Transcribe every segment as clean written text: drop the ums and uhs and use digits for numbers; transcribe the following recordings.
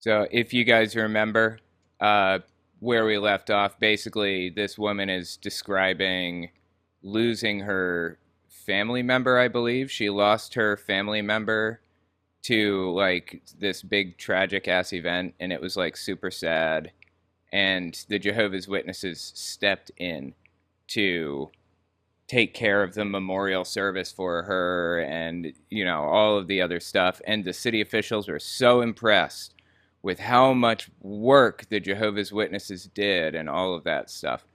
So if you guys remember uh, where we left off, basically this woman is describing losing her family member, I believe. She lost her family member to like this big tragic ass event, and it was like super sad. And the Jehovah's Witnesses stepped in to take care of the memorial service for her and, all of the other stuff. And the city officials were so impressed with how much work the Jehovah's Witnesses did and all of that stuff.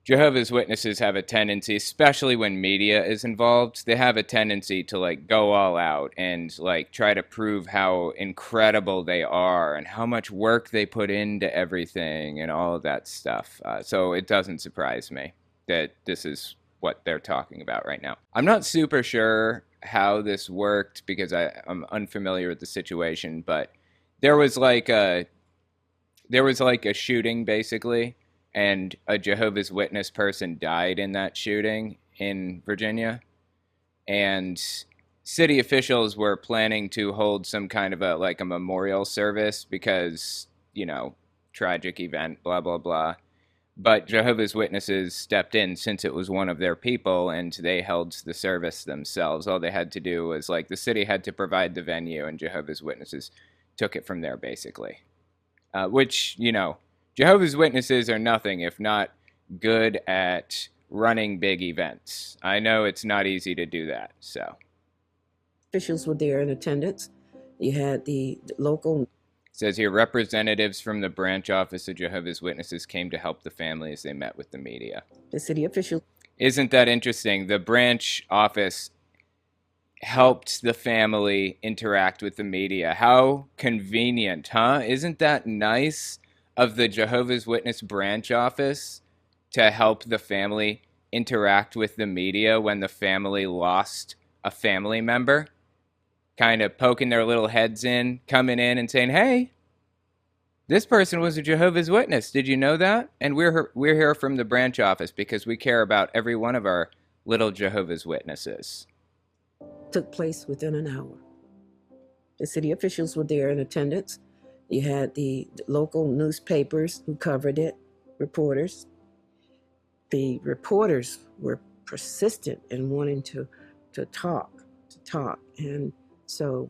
Jehovah's Witnesses have a tendency, especially when media is involved, they have a tendency to like go all out and like try to prove how incredible they are and how much work they put into everything and all of that stuff. So it doesn't surprise me that this is what they're talking about right now. I'm not super sure how this worked because I'm unfamiliar with the situation, but there was like a there was like a shooting basically, and a Jehovah's Witness person died in that shooting in Virginia. And city officials were planning to hold some kind of a memorial service because, tragic event, blah blah blah. But Jehovah's Witnesses stepped in since it was one of their people and they held the service themselves. All they had to do was like the city had to provide the venue and Jehovah's Witnesses took it from there basically. Which, Jehovah's Witnesses are nothing if not good at running big events. I know it's not easy to do that, so. Officials were there in attendance. You had the local. It says here representatives from the branch office of Jehovah's Witnesses came to help the family as they met with the media. The city officials. Isn't that interesting? The branch office helped the family interact with the media. How convenient, huh? Isn't that nice of the Jehovah's Witness branch office to help the family interact with the media when the family lost a family member? Kind of poking their little heads in, coming in and saying, "Hey, this person was a Jehovah's Witness. Did you know that?" And we're here from the branch office because we care about every one of our little Jehovah's Witnesses. Took place within an hour. The city officials were there in attendance. You had the local newspapers who covered it, reporters. The reporters were persistent in wanting to talk. And so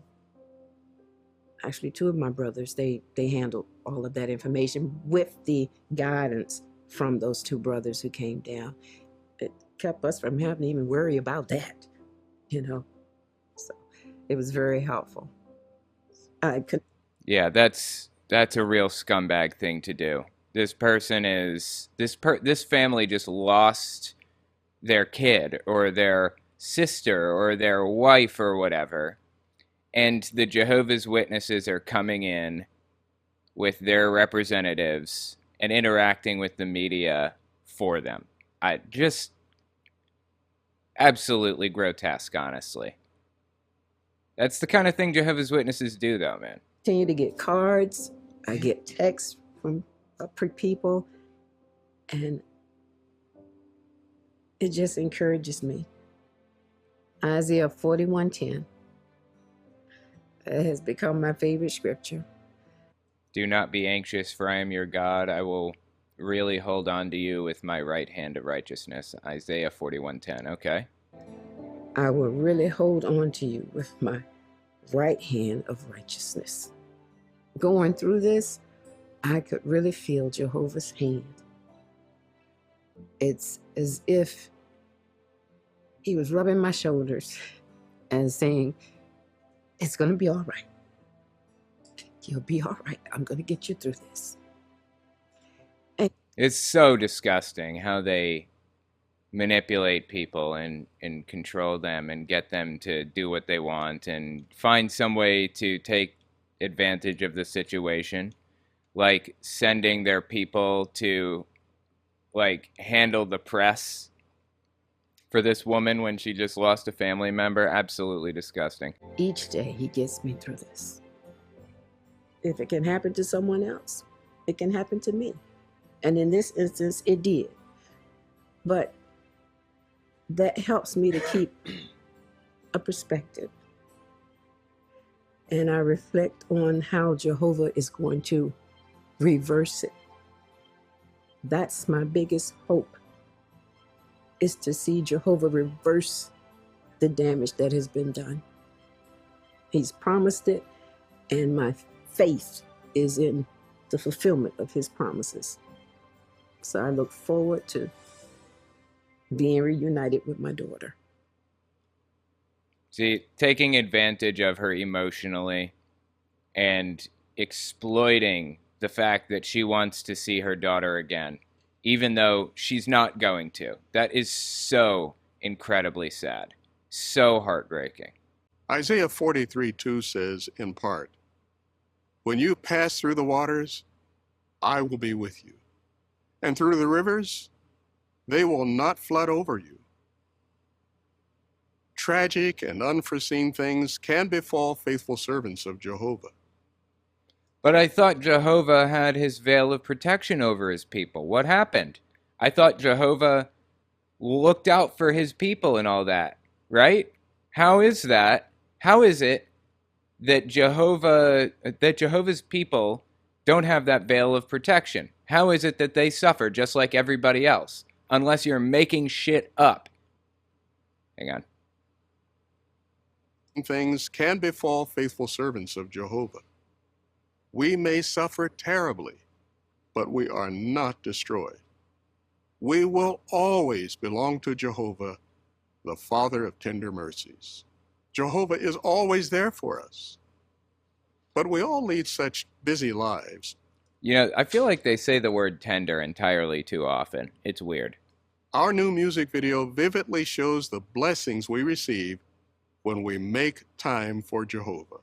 actually two of my brothers, they handled all of that information with the guidance from those two brothers who came down. It kept us from having to even worry about that, So it was very helpful. I could. Yeah, that's a real scumbag thing to do. This family just lost their kid or their sister or their wife or whatever, and the Jehovah's Witnesses are coming in with their representatives and interacting with the media for them. I just absolutely grotesque, honestly. That's the kind of thing Jehovah's Witnesses do, though, man. Continue to get cards. I get texts from people, and it just encourages me. Isaiah 41:10 has become my favorite scripture. Do not be anxious, for I am your God. I will really hold on to you with my right hand of righteousness. Isaiah 41:10. Okay. I will really hold on to you with my right hand of righteousness. Going through this, I could really feel Jehovah's hand. It's as if he was rubbing my shoulders and saying, "It's going to be all right. You'll be all right. I'm going to get you through this." It's so disgusting how they manipulate people and control them and get them to do what they want and find some way to take advantage of the situation, like sending their people to like handle the press for this woman when she just lost a family member. Absolutely disgusting. Each day he gets me through this. If it can happen to someone else, it can happen to me. And in this instance, it did. But that helps me to keep a perspective. and I reflect on how Jehovah is going to reverse it. That's my biggest hope, is to see Jehovah reverse the damage that has been done. He's promised it, and my faith is in the fulfillment of his promises. So I look forward to being reunited with my daughter. See, taking advantage of her emotionally and exploiting the fact that she wants to see her daughter again, even though she's not going to. That is so incredibly sad. So heartbreaking. Isaiah 43:2 says, in part, "When you pass through the waters, I will be with you. And through the rivers, they will not flood over you." Tragic and unforeseen things can befall faithful servants of Jehovah. But I thought Jehovah had his veil of protection over his people. What happened? I thought Jehovah looked out for his people and all that, right? How is that? How is it that Jehovah's people don't have that veil of protection? How is it that they suffer just like everybody else? Unless you're making shit up. Hang on. Things can befall faithful servants of Jehovah. We may suffer terribly, but we are not destroyed. We will always belong to Jehovah, the Father of tender mercies. Jehovah is always there for us. But we all lead such busy lives. You know, I feel like they say the word tender entirely too often. It's weird. Our new music video vividly shows the blessings we receive when we make time for Jehovah.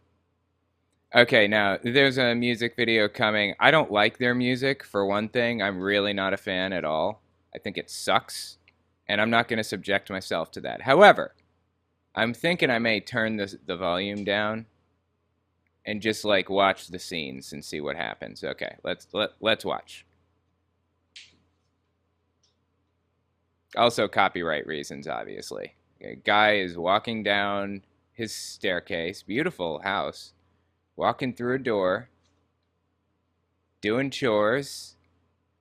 Okay, now, there's a music video coming. I don't like their music, for one thing. I'm really not a fan at all. I think it sucks, and I'm not going to subject myself to that. However, I'm thinking I may turn the volume down and just, like, watch the scenes and see what happens. Okay, let's watch. Also, copyright reasons, obviously. A guy is walking down his staircase, beautiful house, walking through a door, doing chores.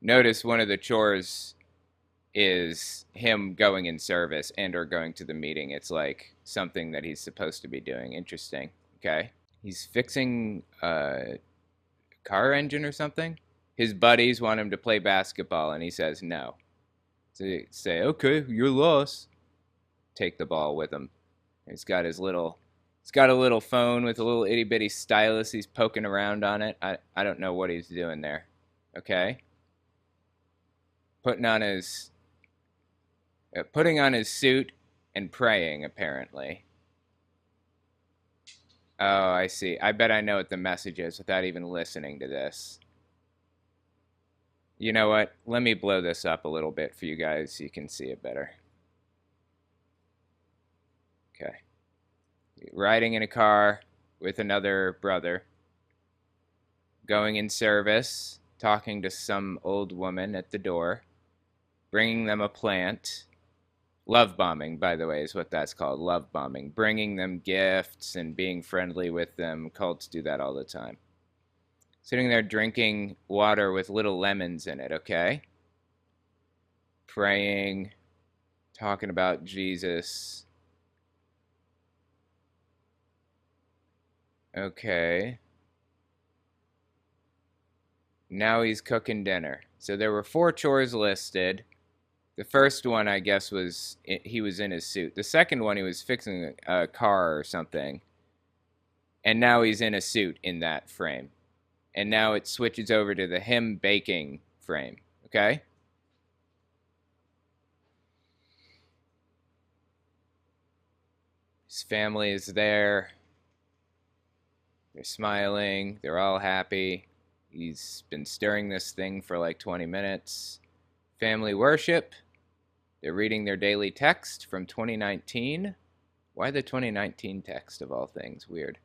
Notice one of the chores is him going in service and or going to the meeting. It's like something that he's supposed to be doing. Interesting. Okay. He's fixing a car engine or something. His buddies want him to play basketball, and he says no. So they say, okay, you're lost. Take the ball with him. He's got a little phone with a little itty bitty stylus. He's poking around on it. I don't know what he's doing there. Okay. Putting on his suit and praying, apparently. Oh, I see. I bet I know what the message is without even listening to this. You know what? Let me blow this up a little bit for you guys so you can see it better. Okay. Riding in a car with another brother. Going in service. Talking to some old woman at the door. Bringing them a plant. Love bombing, by the way, is what that's called. Love bombing. Bringing them gifts and being friendly with them. Cults do that all the time. Sitting there drinking water with little lemons in it, okay? Praying. Talking about Jesus. Okay. Now he's cooking dinner. So there were 4 chores listed. The first one, I guess, was he was in his suit. The second one, he was fixing a car or something. And now he's in a suit in that frame. And now it switches over to the him baking frame. Okay? His family is there. They're smiling. They're all happy. He's been stirring this thing for like 20 minutes. Family worship. They're reading their daily text from 2019. Why the 2019 text of all things? Weird.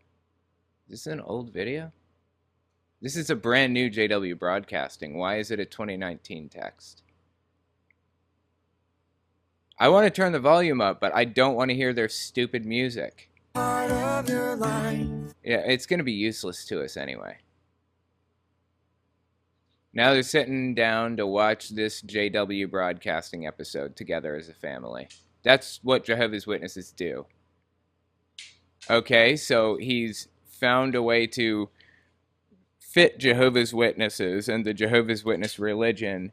Is this an old video? This is a brand new JW Broadcasting. Why is it a 2019 text? I want to turn the volume up, but I don't want to hear their stupid music. part of your life. Yeah, it's going to be useless to us anyway. Now they're sitting down to watch this JW Broadcasting episode together as a family. That's what Jehovah's Witnesses do. Okay, so he's found a way to fit Jehovah's Witnesses and the Jehovah's Witness religion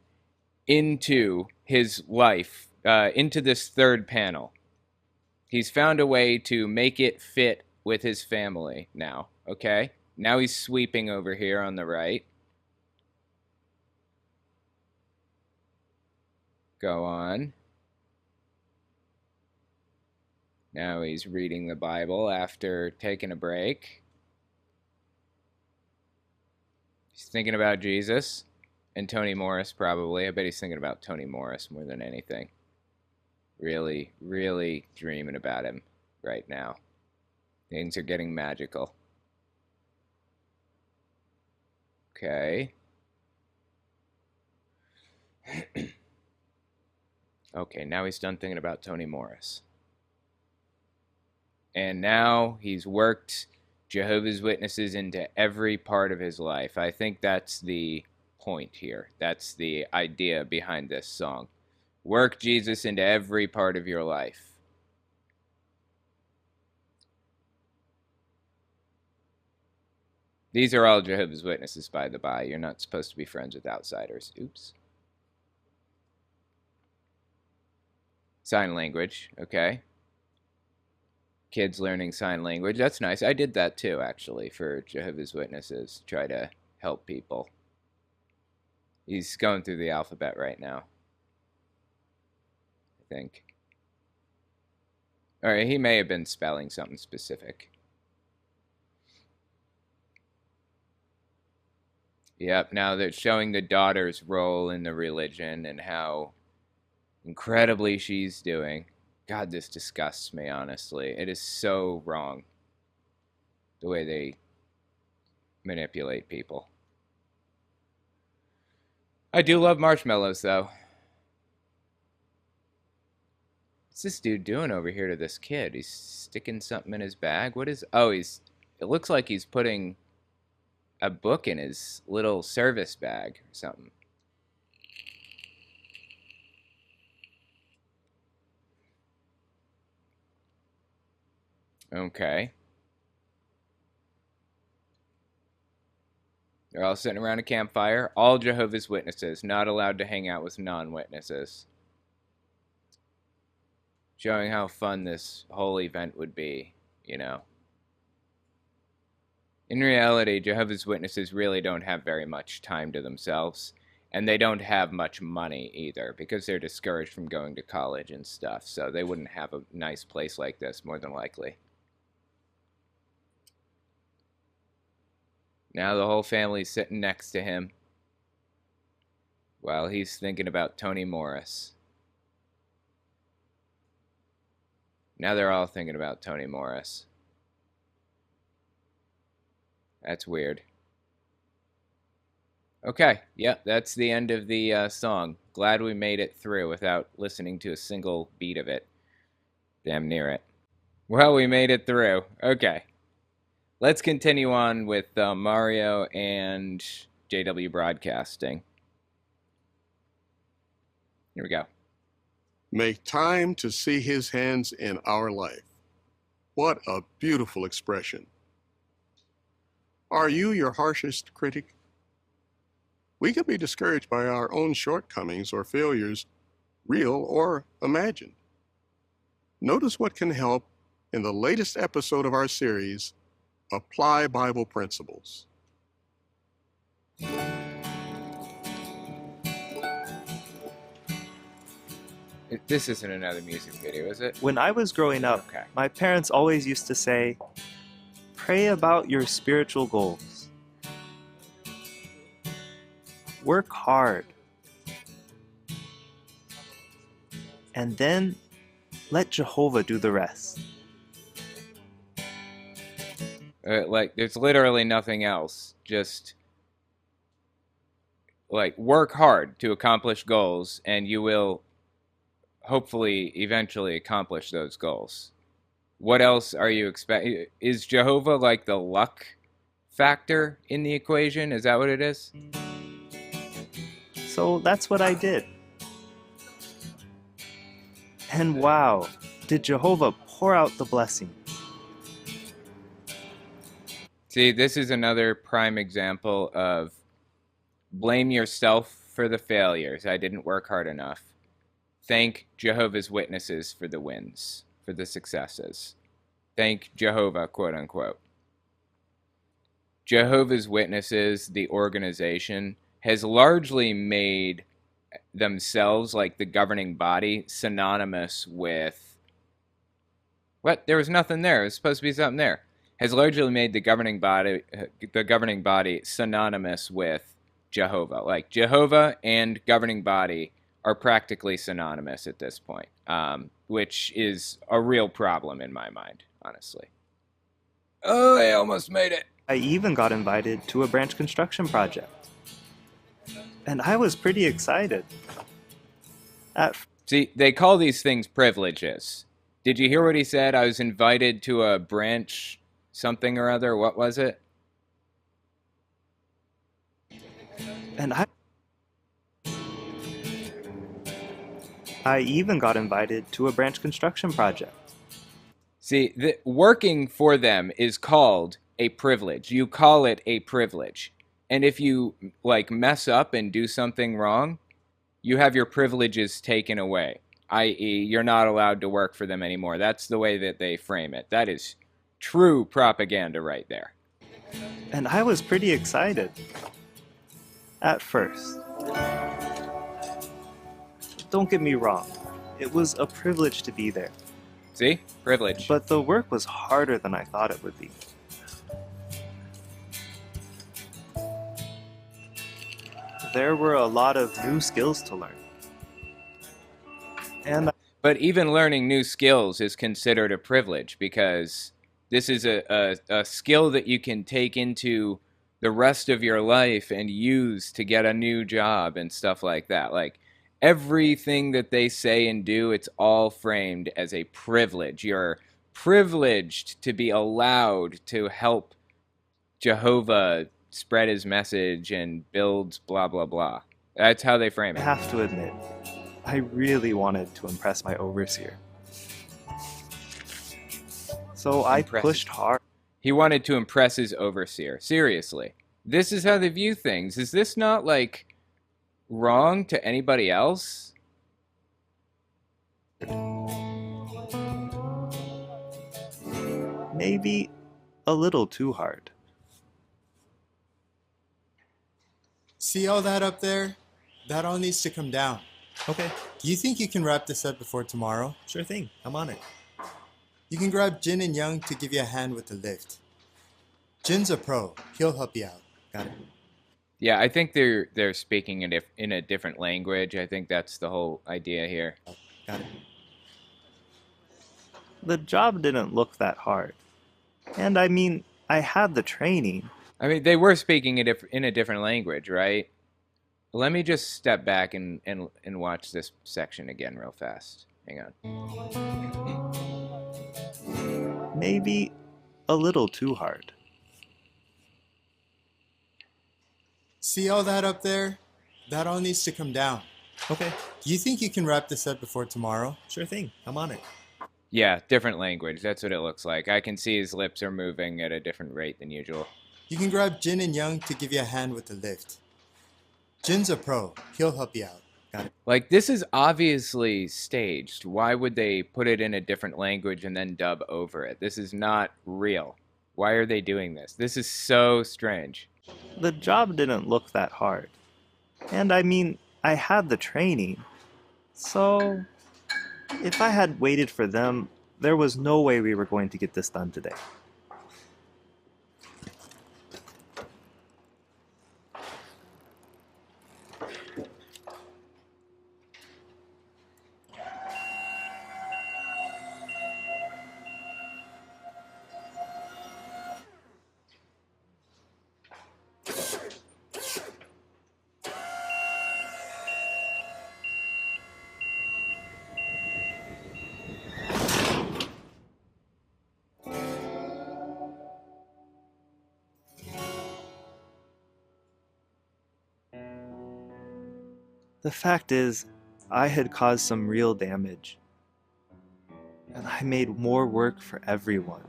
into his life, into this third panel. He's found a way to make it fit with his family now, okay? Now he's sweeping over here on the right. Go on. Now he's reading the Bible after taking a break. He's thinking about Jesus and Toni Morris, probably. I bet he's thinking about Toni Morris more than anything. Really, really dreaming about him right now. Things are getting magical. Okay. Okay, now he's done thinking about Toni Morris. And now he's worked Jehovah's Witnesses into every part of his life. I think that's the point here. That's the idea behind this song. Work Jesus into every part of your life. These are all Jehovah's Witnesses, by the by. You're not supposed to be friends with outsiders. Oops. Sign language, okay. Kids learning sign language. That's nice. I did that too, actually, for Jehovah's Witnesses. Try to help people. He's going through the alphabet right now, I think. All right, he may have been spelling something specific. Yep, now they're showing the daughter's role in the religion and how incredibly she's doing. God, this disgusts me, honestly. It is so wrong, the way they manipulate people. I do love marshmallows, though. What's this dude doing over here to this kid? He's sticking something in his bag? What is... Oh, it looks like he's putting a book in his little service bag or something. Okay. They're all sitting around a campfire. All Jehovah's Witnesses, not allowed to hang out with non-witnesses. Showing how fun this whole event would be, you know. In reality, Jehovah's Witnesses really don't have very much time to themselves, and they don't have much money either, because they're discouraged from going to college and stuff, so they wouldn't have a nice place like this, more than likely. Now the whole family's sitting next to him while he's thinking about Toni Morris. Now they're all thinking about Toni Morris. That's weird. Okay, yep, that's the end of the song. Glad we made it through without listening to a single beat of it. Damn near it. Well, we made it through. Okay. Let's continue on with Mario and JW Broadcasting. Here we go. Make time to see his hands in our life. What a beautiful expression. Are you your harshest critic? We can be discouraged by our own shortcomings or failures, real or imagined. Notice what can help in the latest episode of our series, Apply Bible Principles. This isn't another music video, is it? When I was growing up, Okay. my parents always used to say, pray about your spiritual goals. Work hard. And then let Jehovah do the rest. Like, there's literally nothing else. Just, like, work hard to accomplish goals, and you will hopefully eventually accomplish those goals. What else are you expecting? Is Jehovah like the luck factor in the equation? Is that what it is? So that's what I did. And wow, did Jehovah pour out the blessings. See, this is another prime example of blame yourself for the failures. I didn't work hard enough. Thank Jehovah's Witnesses for the wins, for the successes. Thank Jehovah, quote unquote. Jehovah's Witnesses, the organization, has largely made themselves, like the governing body, synonymous with... What? There was nothing there. It was supposed to be something there. Has largely made the governing body synonymous with Jehovah. Like Jehovah and governing body are practically synonymous at this point, which is a real problem in my mind, honestly. Oh, I almost made it. I even got invited to a branch construction project. And I was pretty excited. See, they call these things privileges. Did you hear what he said? I was invited to a branch something or other. What was it? And I even got invited to a branch construction project. See, working for them is called a privilege. You call it a privilege. And if you, like, mess up and do something wrong, you have your privileges taken away, i.e., you're not allowed to work for them anymore. That's the way that they frame it. That is true propaganda right there. And I was pretty excited. At first. Don't get me wrong. It was a privilege to be there. See? Privilege. But the work was harder than I thought it would be. There were a lot of new skills to learn. But even learning new skills is considered a privilege because this is a skill that you can take into the rest of your life and use to get a new job and stuff like that. Like, everything that they say and do, it's all framed as a privilege. You're privileged to be allowed to help Jehovah spread his message and build blah, blah, blah. That's how they frame it. I have to admit, I really wanted to impress my overseer. So I pushed hard. He wanted to impress his overseer. Seriously. This is how they view things. Is this not, like, wrong to anybody else? Maybe a little too hard. See all that up there? That all needs to come down. Okay, Do you think you can wrap this up before tomorrow? sure thing. I'm on it. You can grab Jin and Young to give you a hand with the lift. Jin's a pro. He'll help you out. Got it. Yeah, I think they're speaking in a different language. I think that's the whole idea here. Got it. The job didn't look that hard. And I mean, I had the training. I mean, they were speaking in a different language, right? Let me just step back and watch this section again real fast. Hang on. Maybe a little too hard. See all that up there? That all needs to come down. Okay, Do you think you can wrap this up before tomorrow? sure thing. I'm on it. Yeah, different language. That's what it looks like. I can see his lips are moving at a different rate than usual. You can grab Jin and Young to give you a hand with the lift. Jin's a pro. He'll help you out. Got it. Like, this is obviously staged. Why would they put it in a different language and then dub over it? This is not real. Why are they doing this? This is so strange. The job didn't look that hard. And I mean, I had the training. So, if I had waited for them, there was no way we were going to get this done today. The fact is, I had caused some real damage. And I made more work for everyone.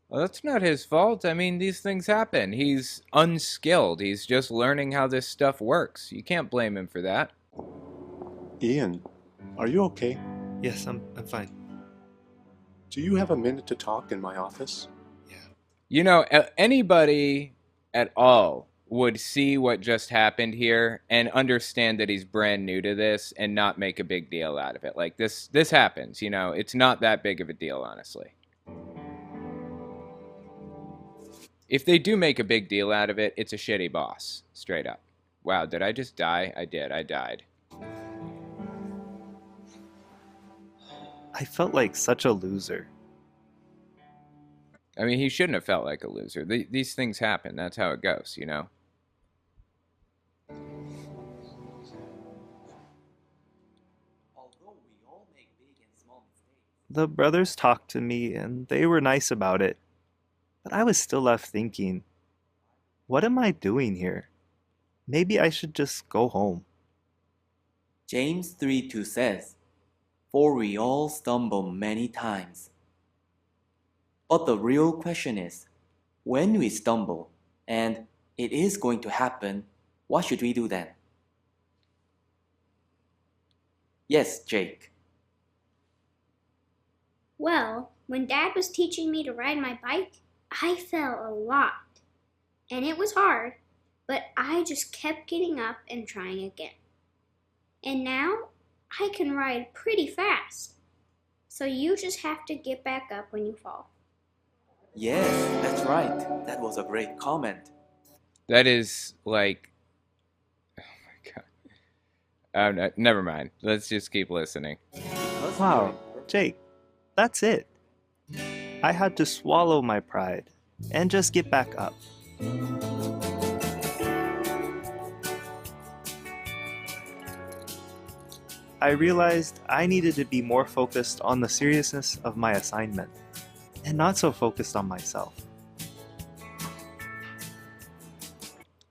Well, that's not his fault. I mean, these things happen. He's unskilled. He's just learning how this stuff works. You can't blame him for that. Ian, are you okay? Yes, I'm fine. Do you have a minute to talk in my office? Yeah. You know, anybody at all would see what just happened here and understand that he's brand new to this and not make a big deal out of it. Like, this happens, you know. It's not that big of a deal, honestly. If they do make a big deal out of it, it's a shitty boss. Straight up. Wow, did I just die? I did. I died. I felt like such a loser. I mean, he shouldn't have felt like a loser. These things happen. That's how it goes, you know? The brothers talked to me and they were nice about it. But I was still left thinking, what am I doing here? Maybe I should just go home. James 3:2 says, "For we all stumble many times." But the real question is, when we stumble, and it is going to happen, what should we do then? Yes, Jake. Well, when Dad was teaching me to ride my bike, I fell a lot. And it was hard, but I just kept getting up and trying again. And now I can ride pretty fast. So you just have to get back up when you fall. Yes, that's right. That was a great comment. That is like... Oh my god. Never mind. Let's just keep listening. Wow, Jake, that's it. I had to swallow my pride and just get back up. I realized I needed to be more focused on the seriousness of my assignment and not so focused on myself.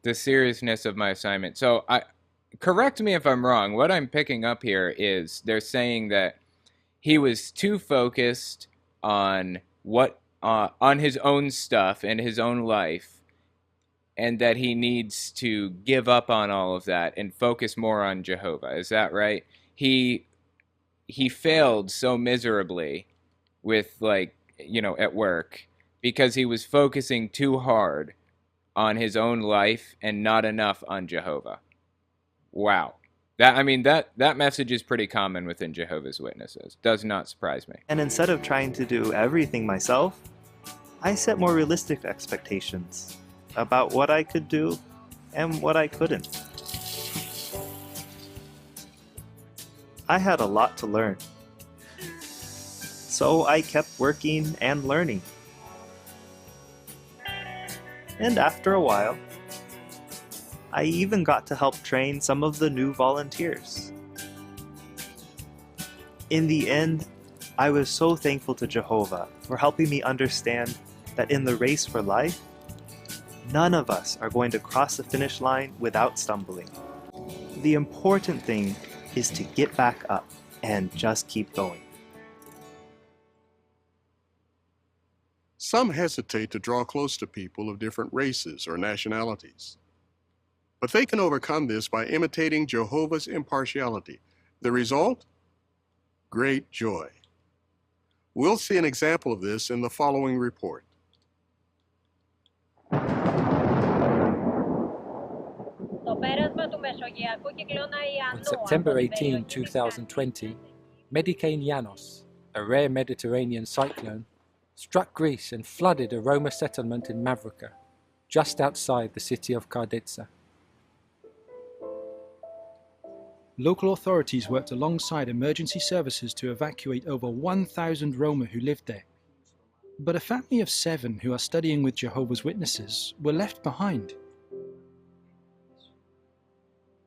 The seriousness of my assignment. So, correct me if I'm wrong. What I'm picking up here is they're saying that he was too focused on on his own stuff and his own life, and that he needs to give up on all of that and focus more on Jehovah. Is that right? He failed so miserably with, like, you know, at work because he was focusing too hard on his own life and not enough on Jehovah. Wow. That message is pretty common within Jehovah's Witnesses. Does not surprise me. And instead of trying to do everything myself, I set more realistic expectations about what I could do and what I couldn't. I had a lot to learn. So I kept working and learning. And after a while, I even got to help train some of the new volunteers. In the end, I was so thankful to Jehovah for helping me understand that in the race for life, none of us are going to cross the finish line without stumbling. The important thing is to get back up and just keep going. Some hesitate to draw close to people of different races or nationalities. But they can overcome this by imitating Jehovah's impartiality. The result? Great joy. We'll see an example of this in the following report. On September 18, 2020, Medicane Llanos, a rare Mediterranean cyclone, struck Greece and flooded a Roma settlement in Mavrica, just outside the city of Karditsa. Local authorities worked alongside emergency services to evacuate over 1,000 Roma who lived there. But a family of 7 who are studying with Jehovah's Witnesses were left behind.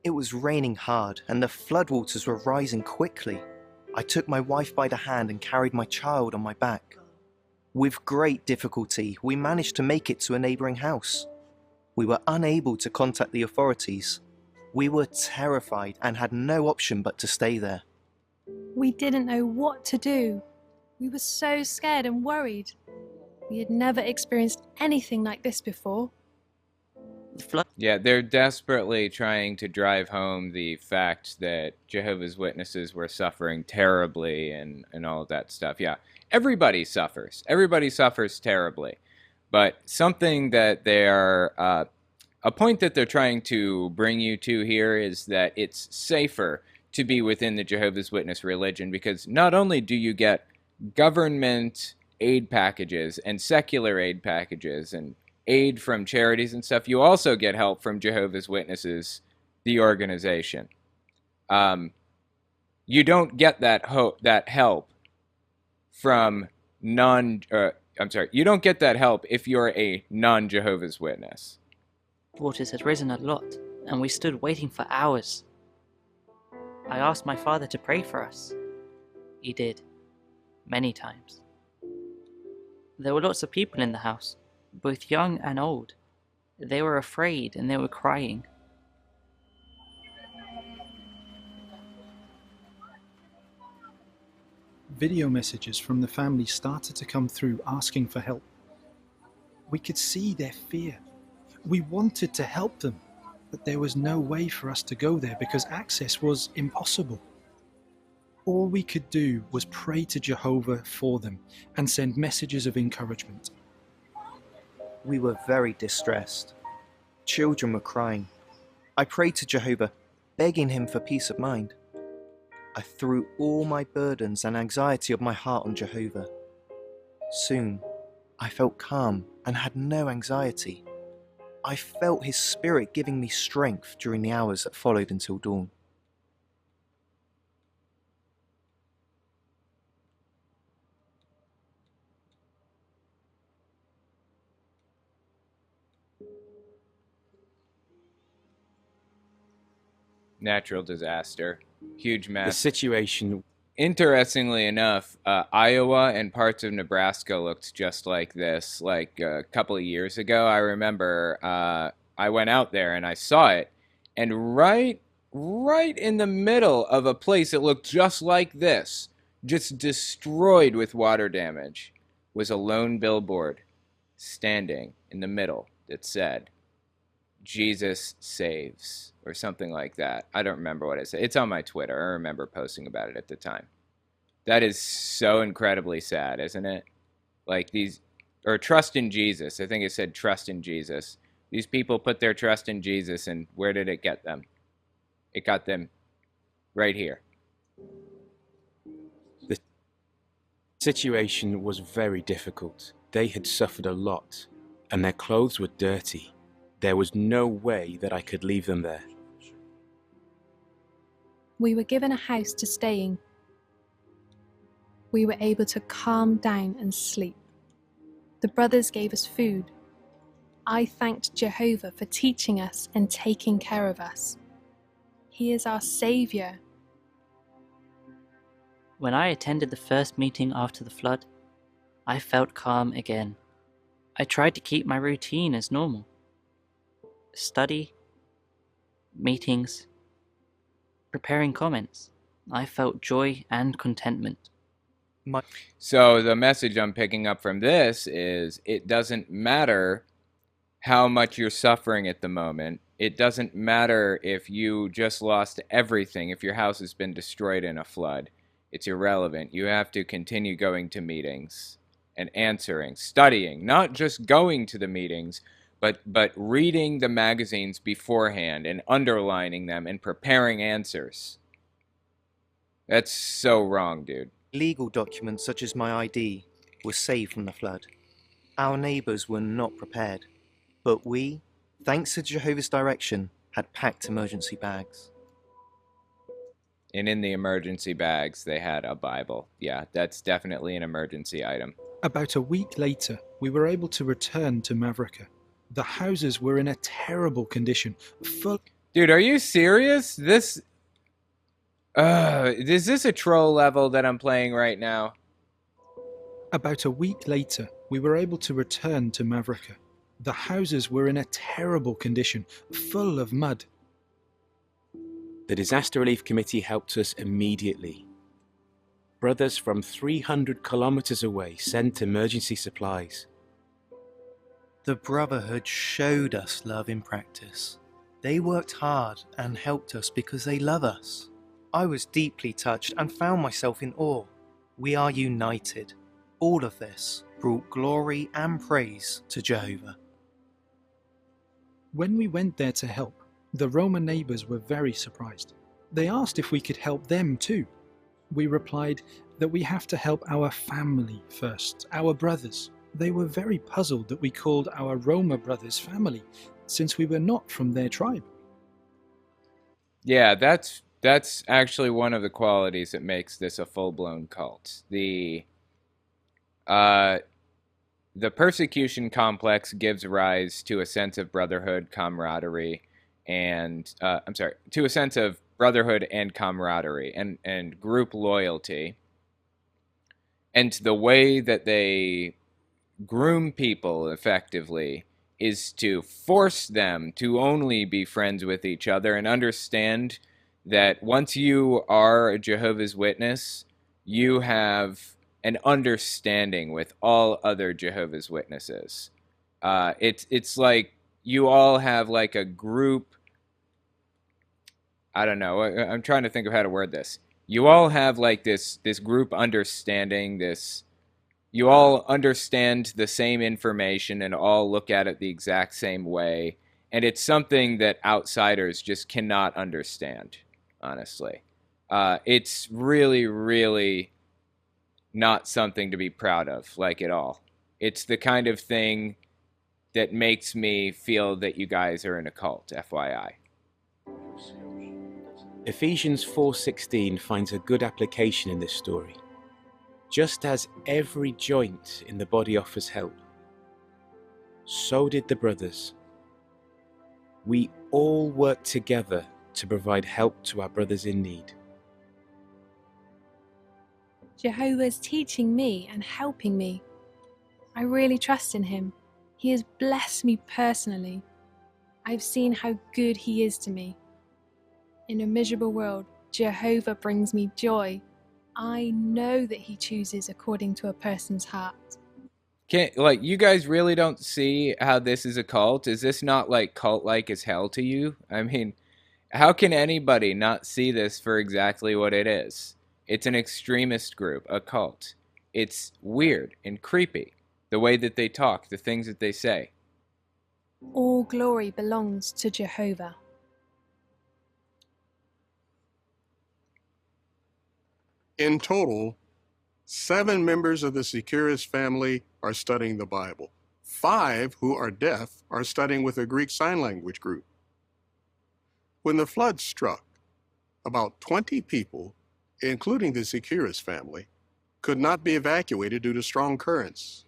It was raining hard and the floodwaters were rising quickly. I took my wife by the hand and carried my child on my back. With great difficulty, we managed to make it to a neighbouring house. We were unable to contact the authorities. We were terrified and had no option but to stay there. We didn't know what to do. We were so scared and worried. We had never experienced anything like this before. Yeah, they're desperately trying to drive home the fact that Jehovah's Witnesses were suffering terribly and all of that stuff. Yeah, everybody suffers. Everybody suffers terribly. But something that they are, a point that they're trying to bring you to here is that it's safer to be within the Jehovah's Witness religion, because not only do you get government aid packages and secular aid packages and aid from charities and stuff, you also get help from Jehovah's Witnesses, the organization. You don't get that help from you don't get that help if you're a non-Jehovah's Witness. Waters had risen a lot, and we stood waiting for hours. I asked my father to pray for us. He did, many times. There were lots of people in the house, both young and old. They were afraid and they were crying. Video messages from the family started to come through asking for help. We could see their fear. We wanted to help them, but there was no way for us to go there because access was impossible. All we could do was pray to Jehovah for them and send messages of encouragement. We were very distressed. Children were crying. I prayed to Jehovah, begging him for peace of mind. I threw all my burdens and anxiety of my heart on Jehovah. Soon, I felt calm and had no anxiety. I felt his spirit giving me strength during the hours that followed until dawn. Natural disaster. Huge mess. The situation. Interestingly enough, Iowa and parts of Nebraska looked just like this. Like a couple of years ago, I remember I went out there and I saw it, and right in the middle of a place that looked just like this, just destroyed with water damage, was a lone billboard standing in the middle that said, "Jesus saves," or something like that. I don't remember what it said. It's on my Twitter. I remember posting about it at the time. That is so incredibly sad, isn't it? Like or trust in Jesus. I think it said trust in Jesus. These people put their trust in Jesus, and where did it get them? It got them right here. The situation was very difficult. They had suffered a lot, and their clothes were dirty. There was no way that I could leave them there. We were given a house to stay in. We were able to calm down and sleep. The brothers gave us food. I thanked Jehovah for teaching us and taking care of us. He is our Savior. When I attended the first meeting after the flood, I felt calm again. I tried to keep my routine as normal. Study, meetings, preparing comments. I felt joy and contentment. So the message I'm picking up from this is it doesn't matter how much you're suffering at the moment. It doesn't matter if you just lost everything, if your house has been destroyed in a flood. It's irrelevant. You have to continue going to meetings and answering, studying, not just going to the meetings, but reading the magazines beforehand and underlining them and preparing answers. That's so wrong, dude. Legal documents such as my ID were saved from the flood. Our neighbours were not prepared, but we, thanks to Jehovah's direction, had packed emergency bags. And in the emergency bags, they had a Bible. Yeah, that's definitely an emergency item. About a week later, we were able to return to Mavrika. The houses were in a terrible condition. Dude, are you serious? Is this a troll level that I'm playing right now? About a week later, we were able to return to Mavrika. The houses were in a terrible condition, full of mud. The Disaster Relief Committee helped us immediately. Brothers from 300 kilometers away sent emergency supplies. The Brotherhood showed us love in practice. They worked hard and helped us because they love us. I was deeply touched and found myself in awe. We are united. All of this brought glory and praise to Jehovah. When we went there to help, the Roma neighbors were very surprised. They asked if we could help them too. We replied that we have to help our family first, our brothers. They were very puzzled that we called our Roma brothers family, since we were not from their tribe. Yeah, that's actually one of the qualities that makes this a full-blown cult. The persecution complex gives rise to a sense of brotherhood, camaraderie, and to a sense of brotherhood and camaraderie and group loyalty. And the way that they groom people effectively is to force them to only be friends with each other and understand that once you are a Jehovah's Witness, you have an understanding with all other Jehovah's Witnesses. It's like you all have like a group. I don't know. I'm trying to think of how to word this. You all have like this group understanding. You all understand the same information and all look at it the exact same way. And it's something that outsiders just cannot understand, honestly. It's really, really not something to be proud of, like at all. It's the kind of thing that makes me feel that you guys are in a cult, FYI. Ephesians 4:16 finds a good application in this story. Just as every joint in the body offers help, so did the brothers. We all work together to provide help to our brothers in need. Jehovah's teaching me and helping me. I really trust in him. He has blessed me personally. I've seen how good he is to me. In a miserable world, Jehovah brings me joy. I know that he chooses according to a person's heart. You guys really don't see how this is a cult? Is this not like cult-like as hell to you? I mean, how can anybody not see this for exactly what it is? It's an extremist group, a cult. It's weird and creepy, the way that they talk, the things that they say. All glory belongs to Jehovah. In total, 7 members of the Securis family are studying the Bible. 5 who are deaf are studying with a Greek Sign Language group. When the flood struck, about 20 people, including the Securis family, could not be evacuated due to strong currents.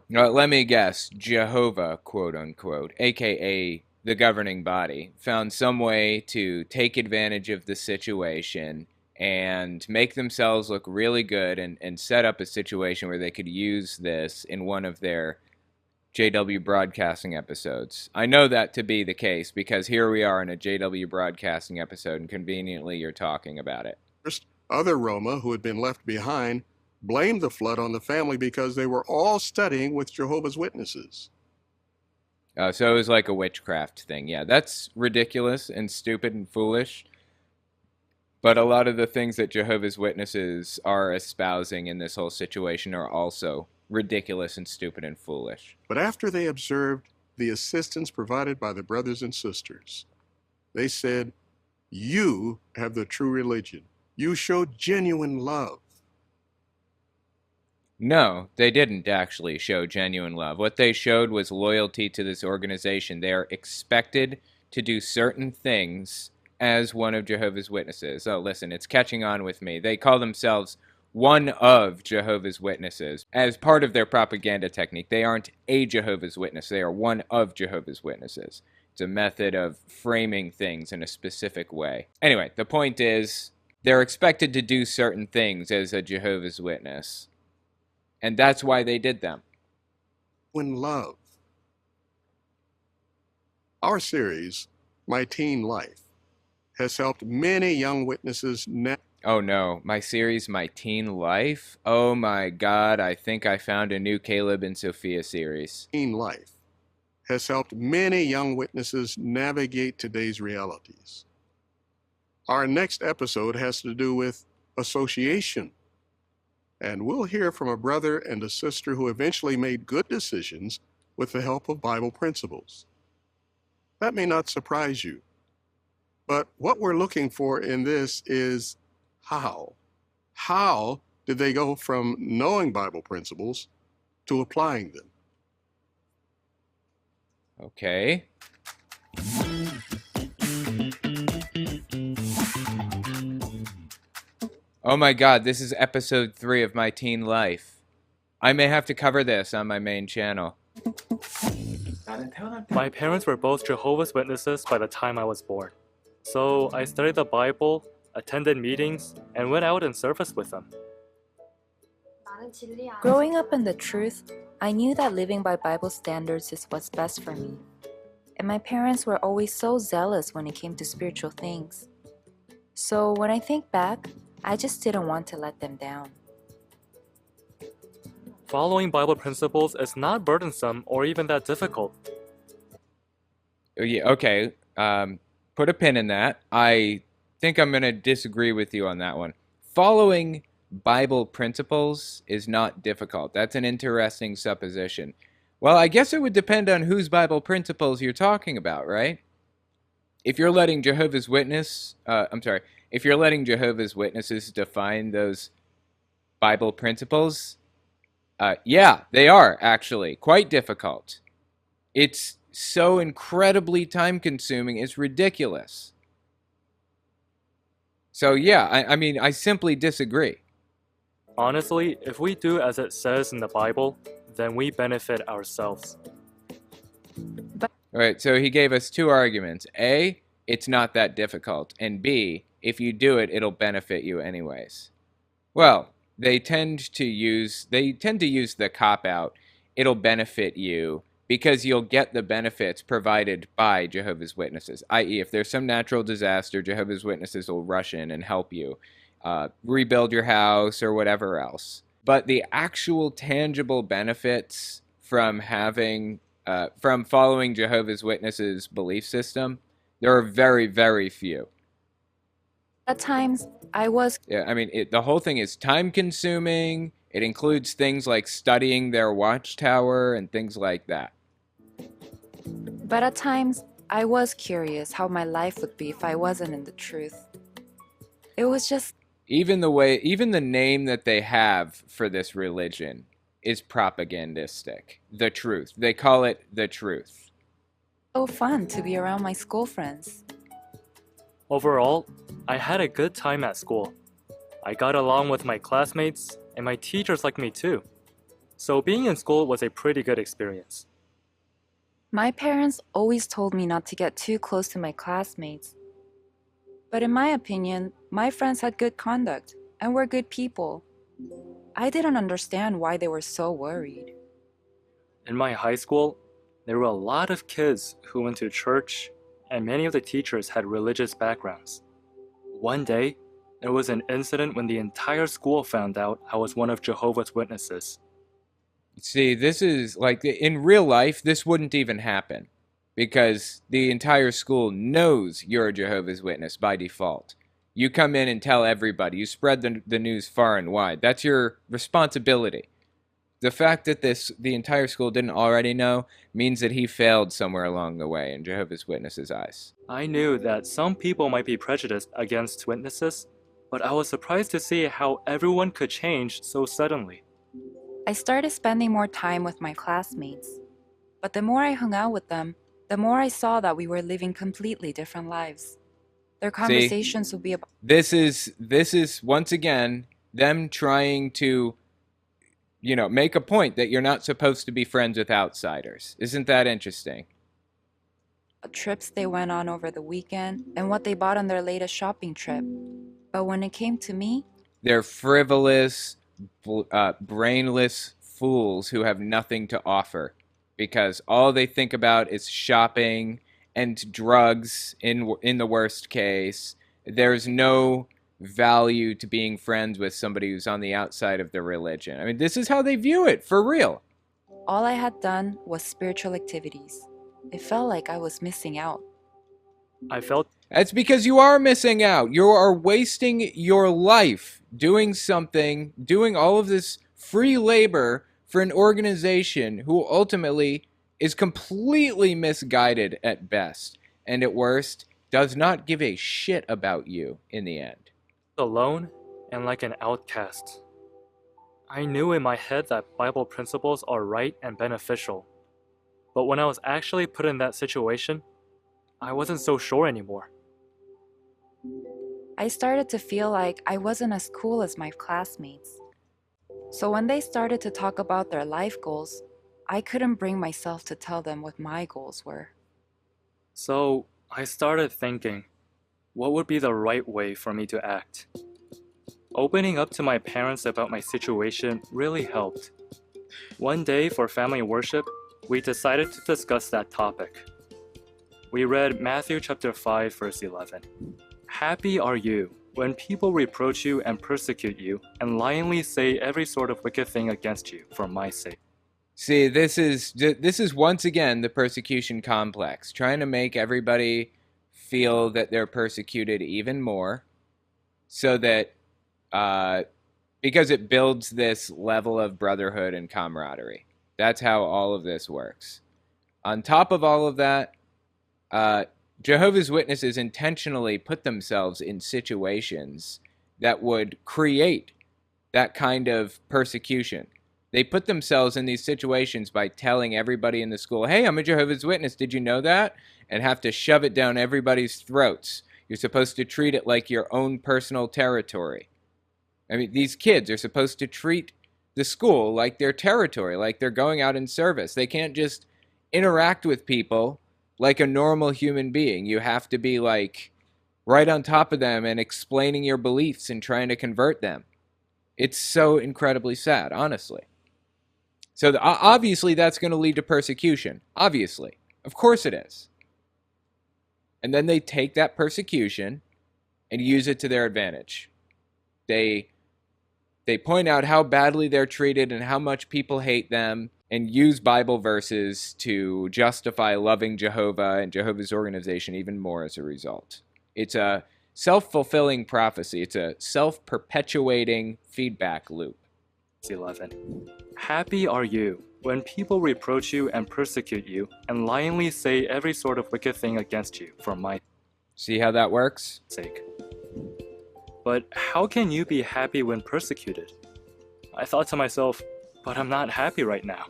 Let me guess, Jehovah, quote unquote, aka the governing body, found some way to take advantage of the situation and make themselves look really good and set up a situation where they could use this in one of their JW Broadcasting episodes. I know that to be the case because here we are in a JW Broadcasting episode and conveniently you're talking about it. Other Roma who had been left behind blamed the flood on the family because they were all studying with Jehovah's Witnesses. So it was like a witchcraft thing. Yeah, that's ridiculous and stupid and foolish. But a lot of the things that Jehovah's Witnesses are espousing in this whole situation are also ridiculous and stupid and foolish. But after they observed the assistance provided by the brothers and sisters, they said, "You have the true religion. You show genuine love." No, they didn't actually show genuine love. What they showed was loyalty to this organization. They are expected to do certain things as one of Jehovah's Witnesses. Oh, listen, it's catching on with me. They call themselves one of Jehovah's Witnesses as part of their propaganda technique. They aren't a Jehovah's Witness. They are one of Jehovah's Witnesses. It's a method of framing things in a specific way. Anyway, the point is, they're expected to do certain things as a Jehovah's Witness. And that's why they did them. When love. Our series, My Teen Life, has helped many young witnesses Oh no, my series, My Teen Life? Oh my god, I think I found a new Caleb and Sophia series. Teen Life has helped many young witnesses navigate today's realities. Our next episode has to do with association. And we'll hear from a brother and a sister who eventually made good decisions with the help of Bible principles. That may not surprise you, but what we're looking for in this is how. How did they go from knowing Bible principles to applying them? Okay. Oh my god, this is episode 3 of My Teen Life. I may have to cover this on my main channel. My parents were both Jehovah's Witnesses by the time I was born. So I studied the Bible, attended meetings, and went out and serviced with them. Growing up in the truth, I knew that living by Bible standards is what's best for me. And my parents were always so zealous when it came to spiritual things. So when I think back, I just didn't want to let them down. Following Bible principles is not burdensome or even that difficult. Yeah, okay, put a pin in that. I think I'm going to disagree with you on that one. Following Bible principles is not difficult. That's an interesting supposition. Well, I guess it would depend on whose Bible principles you're talking about, right? If you're letting Jehovah's Witnesses define those Bible principles, yeah, they are actually quite difficult. It's so incredibly time-consuming, it's ridiculous. So yeah, I mean, I simply disagree. Honestly, if we do as it says in the Bible, then we benefit ourselves. All right, so he gave us 2 arguments. A, it's not that difficult. And B, if you do it, it'll benefit you anyways. Well, they tend to use the cop-out, it'll benefit you, because you'll get the benefits provided by Jehovah's Witnesses. I.e., if there's some natural disaster, Jehovah's Witnesses will rush in and help you. Rebuild your house or whatever else. But the actual tangible benefits from following Jehovah's Witnesses' belief system, there are very, very few. At times, I was... Yeah, I mean, the whole thing is time-consuming. It includes things like studying their watchtower and things like that. But at times, I was curious how my life would be if I wasn't in the truth. It was just... Even the name that they have for this religion is propagandistic. The truth. They call it the truth. So fun to be around my school friends. Overall, I had a good time at school. I got along with my classmates, and my teachers liked me too. So being in school was a pretty good experience. My parents always told me not to get too close to my classmates. But in my opinion, my friends had good conduct and were good people. I didn't understand why they were so worried. In my high school, there were a lot of kids who went to church, and many of the teachers had religious backgrounds. One day, there was an incident when the entire school found out I was one of Jehovah's Witnesses. See, this is like, in real life, this wouldn't even happen. Because the entire school knows you're a Jehovah's Witness by default. You come in and tell everybody. You spread the news far and wide. That's your responsibility. The fact that the entire school didn't already know means that he failed somewhere along the way in Jehovah's Witnesses' eyes. I knew that some people might be prejudiced against witnesses, but I was surprised to see how everyone could change so suddenly. I started spending more time with my classmates. But the more I hung out with them, the more I saw that we were living completely different lives. Their conversations would be about... This is once again them trying to, make a point that you're not supposed to be friends with outsiders. Isn't that interesting? Trips they went on over the weekend and what they bought on their latest shopping trip. But when it came to me... They're frivolous, brainless fools who have nothing to offer. Because all they think about is shopping and drugs in the worst case. There's no value to being friends with somebody who's on the outside of the religion. I mean, this is how they view it, for real. All I had done was spiritual activities. It felt like I was missing out. I felt... That's because you are missing out. You are wasting your life doing something, doing all of this free labor for an organization who ultimately is completely misguided at best, and at worst, does not give a shit about you in the end. Alone and like an outcast. I knew in my head that Bible principles are right and beneficial. But when I was actually put in that situation, I wasn't so sure anymore. I started to feel like I wasn't as cool as my classmates. So when they started to talk about their life goals, I couldn't bring myself to tell them what my goals were. So I started thinking, what would be the right way for me to act? Opening up to my parents about my situation really helped. One day for family worship, we decided to discuss that topic. We read Matthew chapter 5, verse 11. Happy are you when people reproach you and persecute you and lyingly say every sort of wicked thing against you for my sake. See, this is once again the persecution complex, trying to make everybody feel that they're persecuted even more, so that because it builds this level of brotherhood and camaraderie. That's how all of this works. On top of all of that, Jehovah's Witnesses intentionally put themselves in situations that would create that kind of persecution. They put themselves in these situations by telling everybody in the school, hey, I'm a Jehovah's Witness, did you know that? And have to shove it down everybody's throats. You're supposed to treat it like your own personal territory. I mean, these kids are supposed to treat the school like their territory, like they're going out in service. They can't just interact with people like a normal human being. You have to be like right on top of them and explaining your beliefs and trying to convert them. It's so incredibly sad, honestly. So obviously that's going to lead to persecution. Obviously. Of course it is. And then they take that persecution and use it to their advantage. They point out how badly they're treated and how much people hate them, and use Bible verses to justify loving Jehovah and Jehovah's organization even more as a result. It's a self-fulfilling prophecy. It's a self-perpetuating feedback loop. 11. Happy are you when people reproach you and persecute you and lyingly say every sort of wicked thing against you for my See how that works? Sake. But how can you be happy when persecuted? I thought to myself, but I'm not happy right now.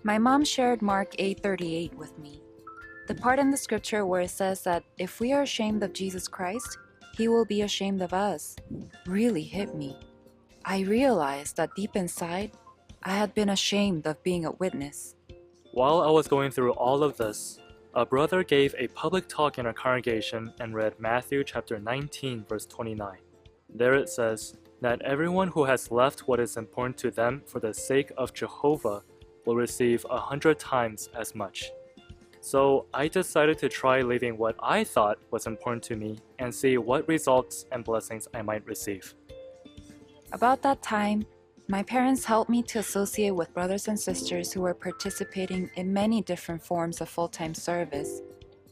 My mom shared Mark 8:38 with me. The part in the scripture where it says that if we are ashamed of Jesus Christ, he will be ashamed of us, really hit me. I realized that deep inside, I had been ashamed of being a witness. While I was going through all of this, a brother gave a public talk in our congregation and read Matthew chapter 19, verse 29. There it says that everyone who has left what is important to them for the sake of Jehovah will receive 100 times as much. So I decided to try leaving what I thought was important to me and see what results and blessings I might receive. About that time, my parents helped me to associate with brothers and sisters who were participating in many different forms of full-time service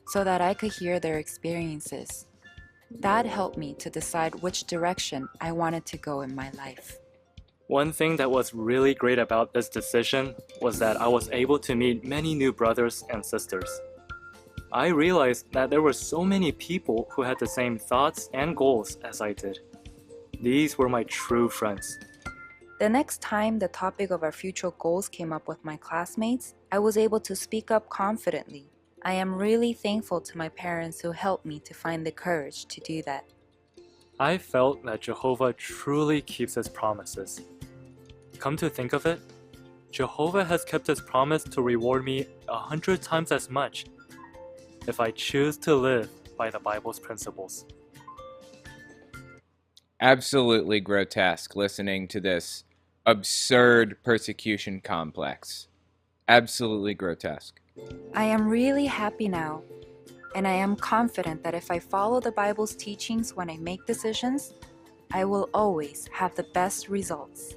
so that I could hear their experiences. That helped me to decide which direction I wanted to go in my life. One thing that was really great about this decision was that I was able to meet many new brothers and sisters. I realized that there were so many people who had the same thoughts and goals as I did. These were my true friends. The next time the topic of our future goals came up with my classmates, I was able to speak up confidently. I am really thankful to my parents who helped me to find the courage to do that. I felt that Jehovah truly keeps his promises. Come to think of it, Jehovah has kept his promise to reward me 100 times as much if I choose to live by the Bible's principles. Absolutely grotesque listening to this absurd persecution complex. Absolutely grotesque. I am really happy now, and I am confident that if I follow the Bible's teachings when I make decisions, I will always have the best results.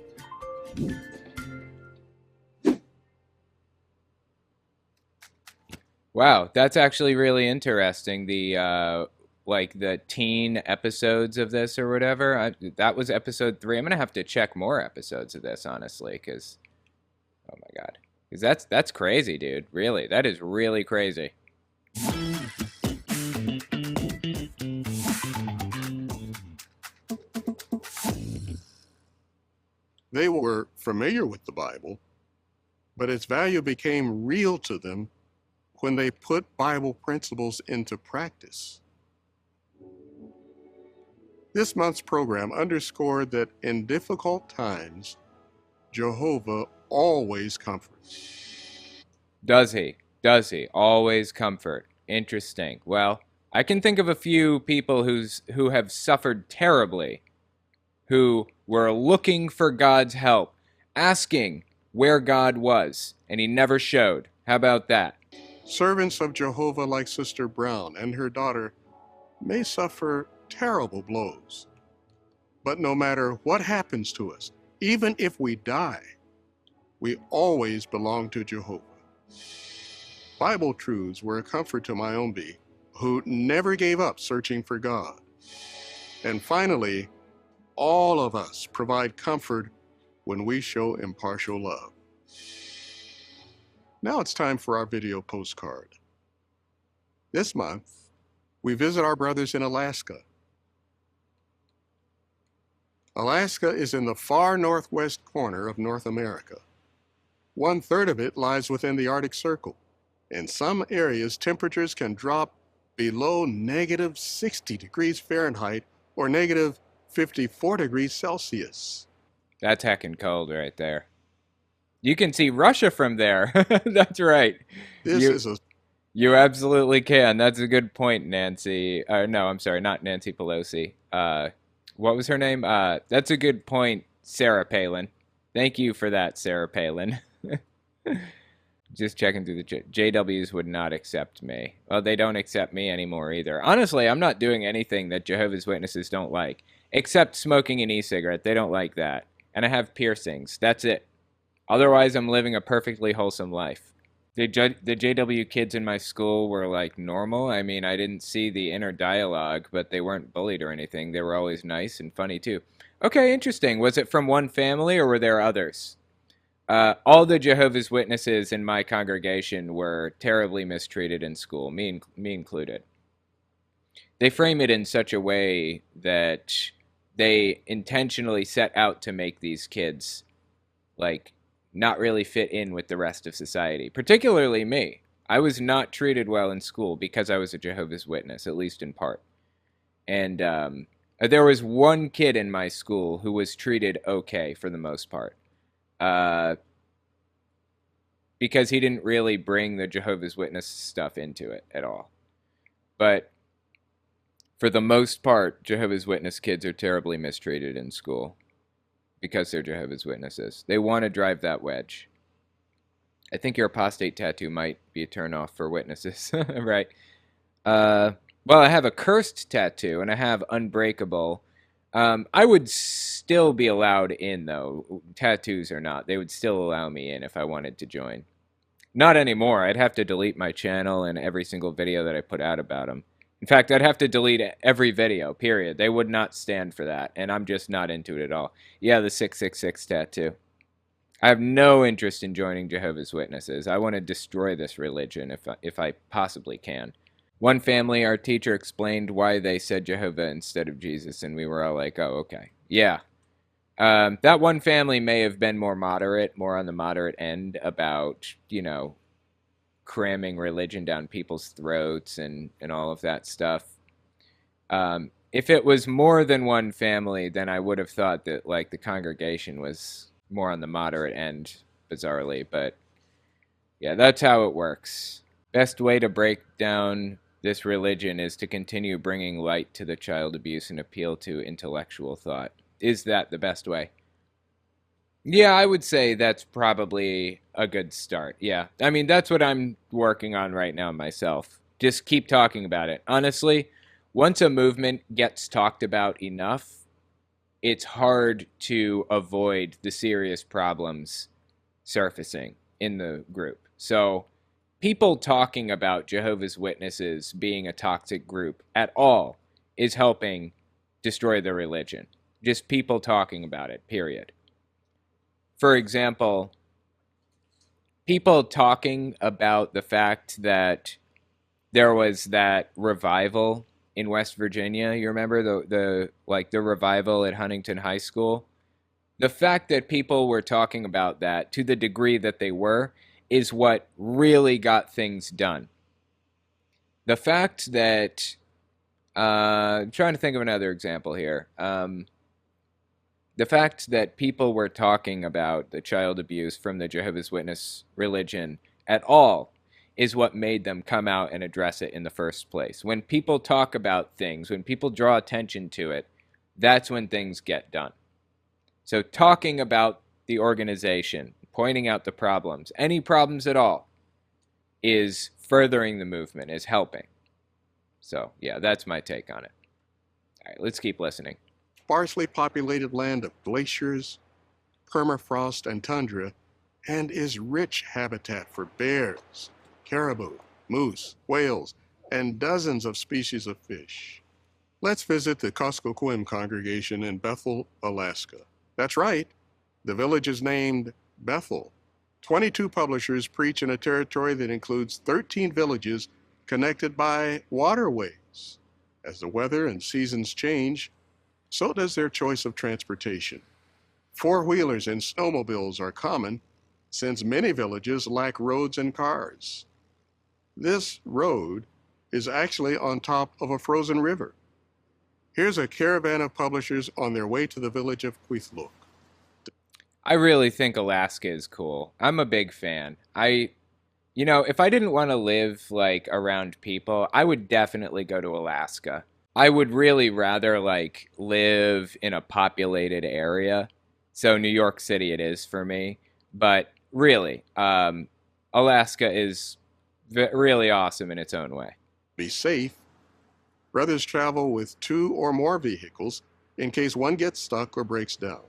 Wow, that's actually really interesting. The like the teen episodes of this or whatever. That was episode 3. I'm gonna have to check more episodes of this, honestly, because oh my god, because that's crazy, dude. Really, that is really crazy. They were familiar with the Bible, but its value became real to them when they put Bible principles into practice. This month's program underscored that in difficult times, Jehovah always comforts. Does he? Does he? Always comfort. Interesting. Well, I can think of a few people who have suffered terribly, who were looking for God's help, asking where God was, and he never showed. How about that? Servants of Jehovah like Sister Brown and her daughter may suffer terrible blows. But no matter what happens to us, even if we die, we always belong to Jehovah. Bible truths were a comfort to my own bee, who never gave up searching for God. And finally, all of us provide comfort when we show impartial love. Now it's time for our video postcard. This month, we visit our brothers in Alaska. Alaska is in the far northwest corner of North America. 1/3 of it lies within the Arctic Circle. In some areas, temperatures can drop below -60 degrees Fahrenheit or -54 degrees Celsius. That's heckin' cold right there. You can see Russia from there. That's right. You absolutely can. That's a good point, Nancy. No, I'm sorry, not Nancy Pelosi. What was her name? That's a good point, Sarah Palin. Thank you for that, Sarah Palin. Just checking through the JWs would not accept me. Well, they don't accept me anymore either. Honestly, I'm not doing anything that Jehovah's Witnesses don't like, except smoking an e-cigarette. They don't like that. And I have piercings. That's it. Otherwise, I'm living a perfectly wholesome life. The JW kids in my school were like normal. I mean, I didn't see the inner dialogue, but they weren't bullied or anything. They were always nice and funny too. Okay, interesting. Was it from one family or were there others? All the Jehovah's Witnesses in my congregation were terribly mistreated in school, me included. They frame it in such a way that they intentionally set out to make these kids, like, not really fit in with the rest of society, particularly me. I was not treated well in school because I was a Jehovah's Witness, at least in part. And there was one kid in my school who was treated okay for the most part. Because he didn't really bring the Jehovah's Witness stuff into it at all. But for the most part, Jehovah's Witness kids are terribly mistreated in school because they're Jehovah's Witnesses. They want to drive that wedge. I think your apostate tattoo might be a turnoff for witnesses, right? Well, I have a cursed tattoo, and I have unbreakable. I would still be allowed in, though. Tattoos or not, they would still allow me in if I wanted to join. Not anymore. I'd have to delete my channel and every single video that I put out about them. In fact, I'd have to delete every video, period. They would not stand for that, and I'm just not into it at all. Yeah, the 666 tattoo. I have no interest in joining Jehovah's Witnesses. I want to destroy this religion if I possibly can. One family, our teacher explained why they said Jehovah instead of Jesus, and we were all like, oh, okay. Yeah. That one family may have been more moderate, more on the moderate end about, you know, cramming religion down people's throats and all of that stuff. If it was more than one family, then I would have thought that, like, the congregation was more on the moderate end, bizarrely. But, yeah, that's how it works. Best way to break down this religion is to continue bringing light to the child abuse and appeal to intellectual thought. Is that the best way? Yeah, I would say that's probably a good start. Yeah. I mean, that's what I'm working on right now myself. Just keep talking about it. Honestly, once a movement gets talked about enough, it's hard to avoid the serious problems surfacing in the group. So, people talking about Jehovah's Witnesses being a toxic group at all is helping destroy the religion. Just people talking about it, period. For example, people talking about the fact that there was that revival in West Virginia. You remember the revival at Huntington High School? The fact that people were talking about that to the degree that they were is what really got things done. The fact that I'm trying to think of another example here. The fact that people were talking about the child abuse from the Jehovah's Witness religion at all is what made them come out and address it in the first place. When people talk about things, when people draw attention to it, that's when things get done. So talking about the organization, pointing out the problems, any problems at all, is furthering the movement, is helping. So, yeah, that's my take on it. All right, let's keep listening. Sparsely populated land of glaciers, permafrost, and tundra, and is rich habitat for bears, caribou, moose, whales, and dozens of species of fish. Let's visit the Kuskokwim congregation in Bethel, Alaska. That's right, the village is named Bethel. 22 publishers preach in a territory that includes 13 villages connected by waterways. As the weather and seasons change, so does their choice of transportation. Four-wheelers and snowmobiles are common, since many villages lack roads and cars. This road is actually on top of a frozen river. Here's a caravan of publishers on their way to the village of Kwethluk. I really think Alaska is cool. I'm a big fan. If I didn't want to live like around people, I would definitely go to Alaska. I would really rather like live in a populated area. So New York City it is for me. But really, Alaska is really awesome in its own way. Be safe. Brothers travel with 2 or more vehicles in case one gets stuck or breaks down.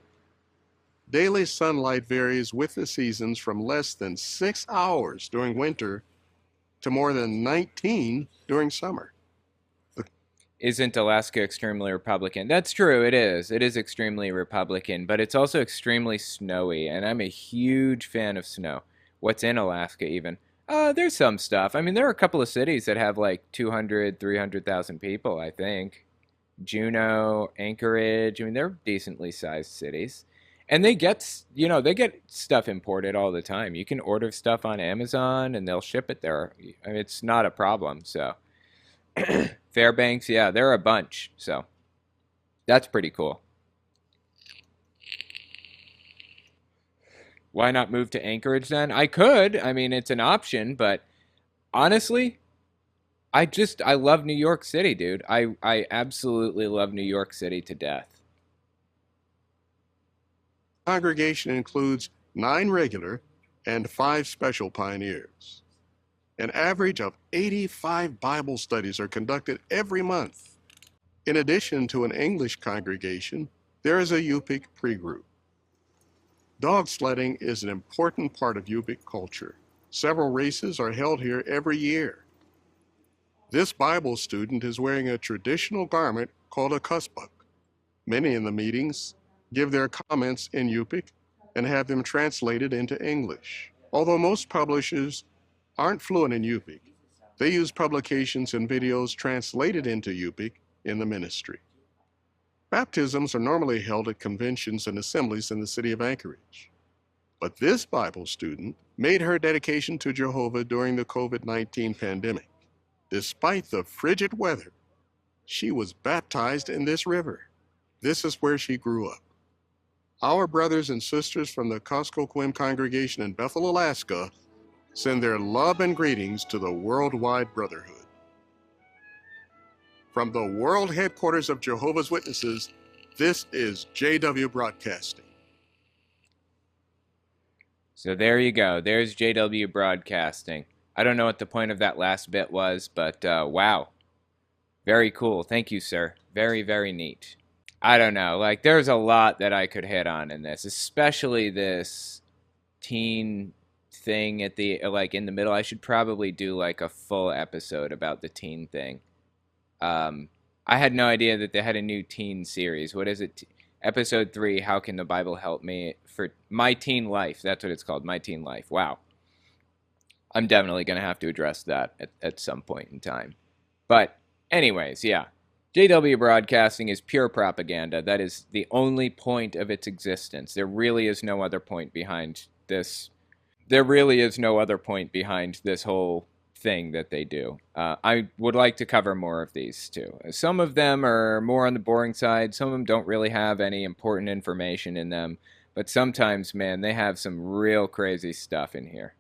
Daily sunlight varies with the seasons from less than 6 hours during winter to more than 19 during summer. Isn't Alaska extremely Republican? That's true, it is. It is extremely Republican, but it's also extremely snowy, and I'm a huge fan of snow. What's in Alaska, even? There's some stuff. I mean, there are a couple of cities that have like 200, 300,000 people, I think. Juneau, Anchorage, I mean, they're decently sized cities. And they get stuff imported all the time. You can order stuff on Amazon, and they'll ship it there. I mean, it's not a problem, so... Fairbanks, yeah, there are a bunch, so that's pretty cool. Why not move to Anchorage then? I could. I mean, it's an option, but honestly, I love New York City, dude. I absolutely love New York City to death. The congregation includes 9 regular and 5 special pioneers. An average of 85 Bible studies are conducted every month. In addition to an English congregation, there is a Yupik pre-group. Dog sledding is an important part of Yupik culture. Several races are held here every year. This Bible student is wearing a traditional garment called a kuspuk. Many in the meetings give their comments in Yupik and have them translated into English. Although most publishers aren't fluent in Yupik, they use publications and videos translated into Yupik in the ministry. Baptisms are normally held at conventions and assemblies in the city of Anchorage. But this Bible student made her dedication to Jehovah during the COVID-19 pandemic. Despite the frigid weather, she was baptized in this river. This is where she grew up. Our brothers and sisters from the Kuskokwim congregation in Bethel, Alaska, send their love and greetings to the worldwide brotherhood. From the world headquarters of Jehovah's Witnesses, this is JW Broadcasting. So there you go. There's JW Broadcasting. I don't know what the point of that last bit was, but wow. Very cool. Thank you, sir. Very, very neat. I don't know. Like, there's a lot that I could hit on in this, especially this teen thing at the, like, in the middle. I should probably do, like, a full episode about the teen thing. I had no idea that they had a new teen series. What is it? Episode 3, How Can the Bible Help Me? For My Teen Life. That's what it's called, My Teen Life. Wow. I'm definitely going to have to address that at some point in time. But anyways, yeah. JW Broadcasting is pure propaganda. That is the only point of its existence. There really is no other point behind this. There really is no other point behind this whole thing that they do. I would like to cover more of these too. Some of them are more on the boring side. Some of them don't really have any important information in them. But sometimes, man, they have some real crazy stuff in here.